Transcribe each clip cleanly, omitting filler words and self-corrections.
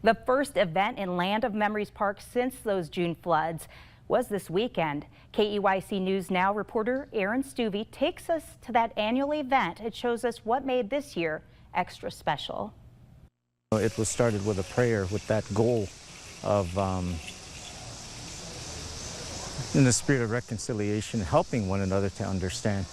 The first event in Land of Memories Park since those June floods was this weekend. KEYC News Now reporter Aaron Stuvey takes us to that annual event. It shows us what made this year extra special. It was started with a prayer with that goal of, in the spirit of reconciliation, helping one another to understand.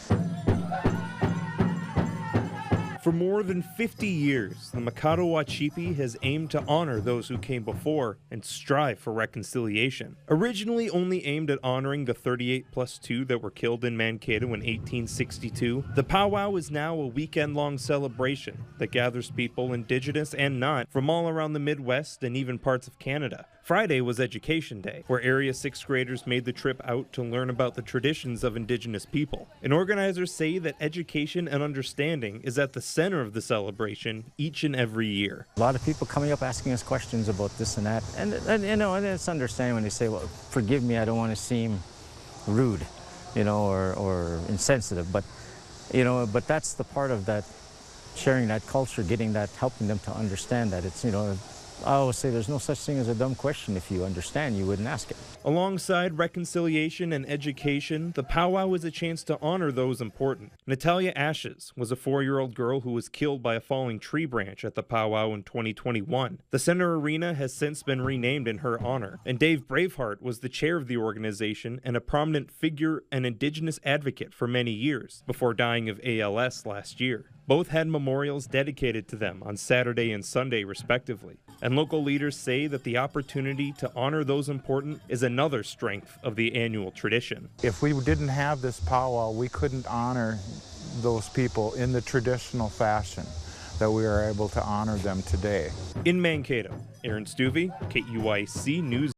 For more than 50 years, the Mahkato Wacipi has aimed to honor those who came before and strive for reconciliation. Originally only aimed at honoring the 38+2 that were killed in Mankato in 1862, the powwow is now a weekend-long celebration that gathers people, Indigenous and not, from all around the Midwest and even parts of Canada. Friday was Education Day, where area 6th graders made the trip out to learn about the traditions of Indigenous people. And organizers say that education and understanding is at the center of the celebration each and every year. A lot of people coming up asking us questions about this and that, and it's understanding when they say, well, forgive me, I don't want to seem rude, or insensitive, but that's the part of that, sharing that culture, getting that, helping them to understand that it's, I always say there's no such thing as a dumb question. If you understand, you wouldn't ask it. Alongside reconciliation and education, the powwow is a chance to honor those important. Natalia Ashes was a 4-year-old girl who was killed by a falling tree branch at the powwow in 2021. The center arena has since been renamed in her honor, and Dave Braveheart was the chair of the organization and a prominent figure and Indigenous advocate for many years, before dying of ALS last year. Both had memorials dedicated to them on Saturday and Sunday, respectively. And local leaders say that the opportunity to honor those important is another strength of the annual tradition. If we didn't have this powwow, we couldn't honor those people in the traditional fashion that we are able to honor them today. In Mankato, Aaron Stuvey, KEYC News.